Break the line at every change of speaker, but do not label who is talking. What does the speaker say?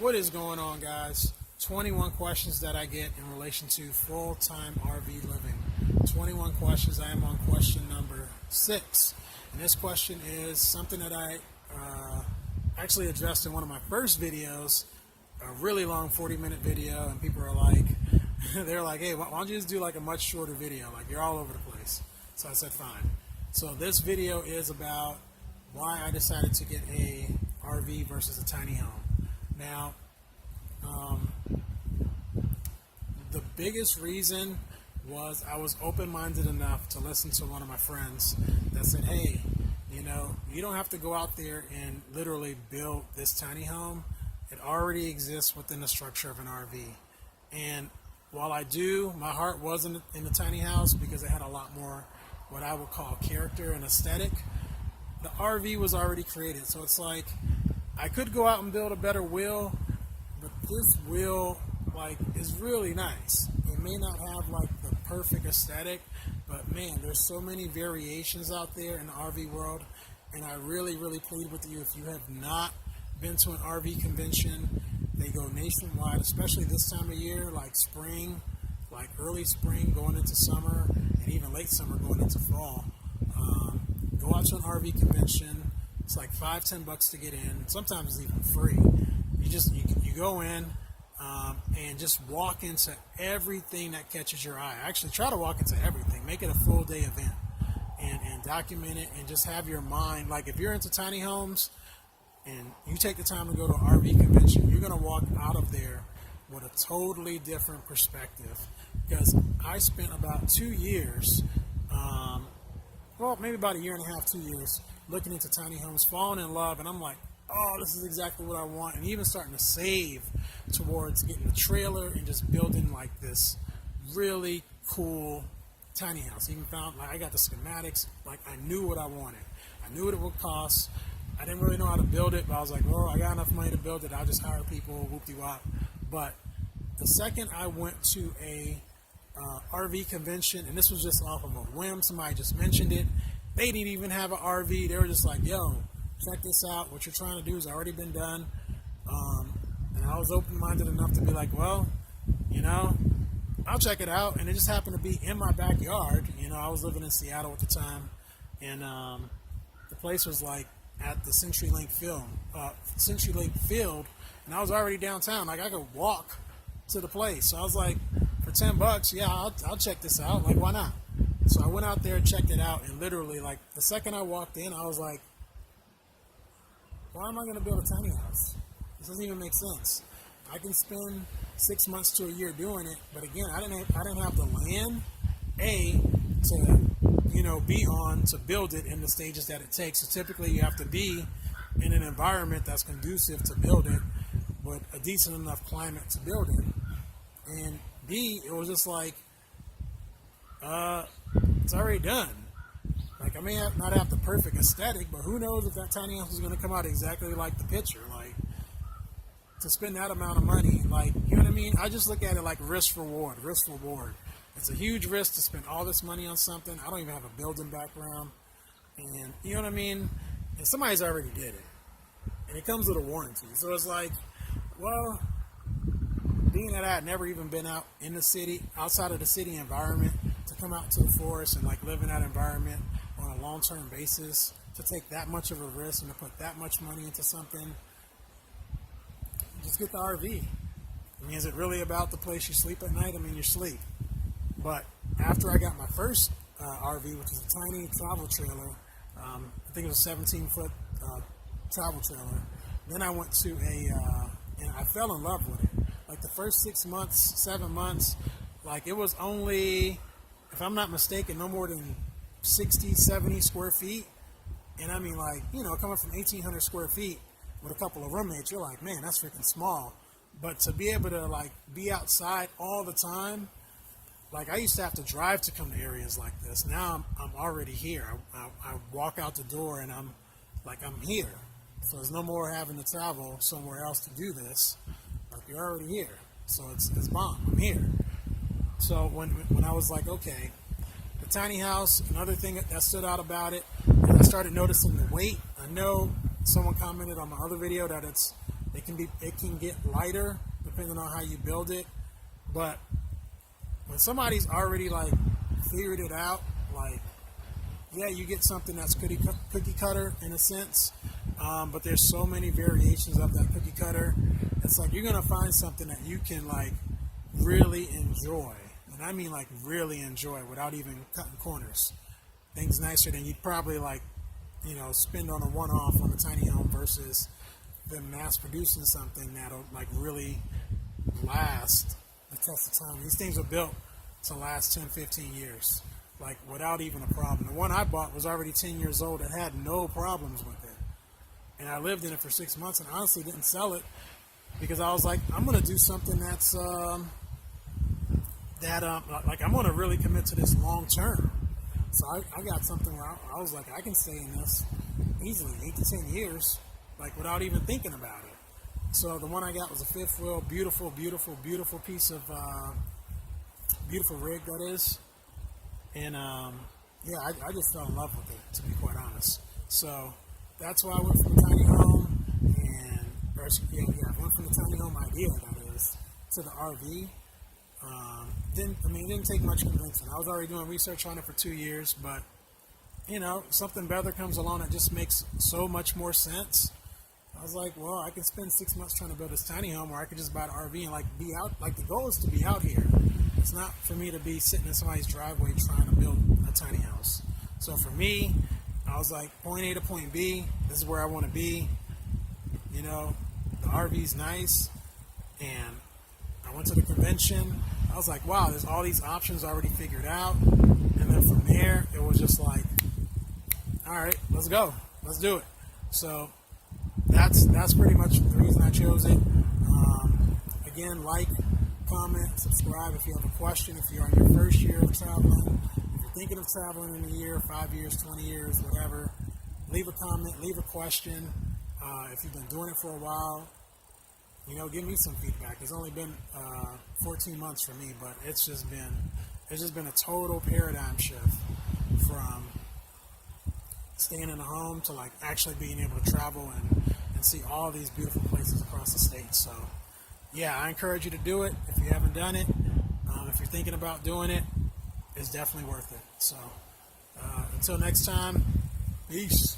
What is going on, guys? 21 questions that I get in relation to full-time RV living. 21 questions. I am on question number 6. And this question is something that I actually addressed in one of my first videos, a really long 40-minute video, and people are like, they're like, hey, why don't you just do like a much shorter video? Like, you're all over the place. So I said, fine. So this video is about why I decided to get a RV versus a tiny home. Now, the biggest reason was I was open-minded enough to listen to one of my friends that said, hey, you don't have to go out there and literally build this tiny home. It already exists within the structure of an RV. And while I do, my heart wasn't in the tiny house because it had a lot more what I would call character and aesthetic. The RV was already created. So it's like, I could go out and build a better wheel, but this wheel is really nice. It may not have the perfect aesthetic, but man, there's so many variations out there in the RV world, and I really plead with you, if you have not been to an RV convention, they go nationwide, especially this time of year, like spring, like early spring going into summer, and even late summer going into fall. Go out to an RV convention. It's like $5-10 to get in. Sometimes it's even free. You go in and just walk into everything that catches your eye. Actually, try to walk into everything. Make it a full day event and document it, and just have your mind. Like, if you're into tiny homes and you take the time to go to an RV convention, you're going to walk out of there with a totally different perspective. Because I spent about 2 years, maybe about a year and a half, 2 years, looking into tiny homes, falling in love, and I'm like, oh, this is exactly what I want, and even starting to save towards getting a trailer and just building like this really cool tiny house. Even found, I got the schematics, I knew what I wanted. I knew what it would cost. I didn't really know how to build it, but I was like, well, I got enough money to build it. I'll just hire people, whoop-de-wop. But the second I went to a RV convention, and this was just off of a whim, somebody just mentioned it. They didn't even have an RV. They were just like, yo, check this out. What you're trying to do has already been done. And I was open-minded enough to be like, well, I'll check it out. And it just happened to be in my backyard. I was living in Seattle at the time, and the place was at the CenturyLink Field, and I was already downtown. I could walk to the place. So I was like, for $10, yeah, I'll check this out. Why not? So I went out there and checked it out, and literally, the second I walked in, I was like, why am I going to build a tiny house? This doesn't even make sense. I can spend 6 months to a year doing it, but again, I didn't have the land, to be on to build it in the stages that it takes. So typically, you have to be in an environment that's conducive to build it, with a decent enough climate to build it. And B, it was just it's already done. I may not have the perfect aesthetic, but who knows if that tiny house is going to come out exactly like the picture. To spend that amount of money, you know what I mean? I just look at it like risk reward. It's a huge risk to spend all this money on something. I don't even have a building background, and you know what I mean? And somebody's already did it, and it comes with a warranty. So it's well, being that I had never even been out in the city, outside of the city environment, to come out to the forest and live in that environment on a long-term basis, to take that much of a risk and to put that much money into something, just get the RV. Is it really about the place you sleep at night? You sleep. But after I got my first RV, which is a tiny travel trailer, I think it was a 17-foot travel trailer, then I went to and I fell in love with it. The first 6 months, 7 months, it was only, if I'm not mistaken, no more than 60, 70 square feet. And coming from 1,800 square feet with a couple of roommates, you're like, man, that's freaking small. But to be able to be outside all the time, I used to have to drive to come to areas like this. Now I'm already here. I walk out the door and I'm here. So there's no more having to travel somewhere else to do this. You're already here. So it's bomb. I'm here. So when I was okay, the tiny house, another thing that stood out about it, is I started noticing the weight. I know someone commented on my other video that it's it can get lighter depending on how you build it. But when somebody's already like figured it out, like, yeah, you get something that's cookie cutter in a sense, but there's so many variations of that cookie cutter. It's like you're gonna find something that you can like really enjoy, and I mean like really enjoy without even cutting corners. Things nicer than you'd probably like, spend on a one-off on a tiny home versus them mass producing something that'll like really last the test of time. These things are built to last 10, 15 years, like without even a problem. The one I bought was already 10 years old. It had no problems with it. And I lived in it for 6 months and honestly didn't sell it because I was like, I'm going to do something that's, like I'm going to really commit to this long term. So I got something where I was like, I can stay in this easily 8 to 10 years, like without even thinking about it. So the one I got was a fifth wheel, beautiful, beautiful, beautiful piece of, beautiful rig that is. And yeah, I just fell in love with it, to be quite honest. So that's why I went from the tiny home I went from the tiny home idea, that is, to the RV. It didn't take much convincing. I was already doing research on it for 2 years, but something better comes along that just makes so much more sense. I was like, well, I can spend 6 months trying to build this tiny home, or I could just buy an RV and like be out. Like the goal is to be out here. It's not for me to be sitting in somebody's driveway trying to build a tiny house. So for me, I was like, point A to point B. This is where I want to be. The RV's nice, and I went to the convention. I was like, wow, there's all these options already figured out. And then from there, it was just like, all right, let's go. Let's do it. So that's pretty much the reason I chose it. Again, like, comment, subscribe if you have a question, if you're on your first year of traveling, if you're thinking of traveling in a year, 5 years, 20 years, whatever. Leave a comment, leave a question. If you've been doing it for a while, give me some feedback. It's only been 14 months for me, but it's just been a total paradigm shift from staying in a home to like actually being able to travel and see all these beautiful places across the state. So yeah, I encourage you to do it if you haven't done it. If you're thinking about doing it, it's definitely worth it. So until next time, peace.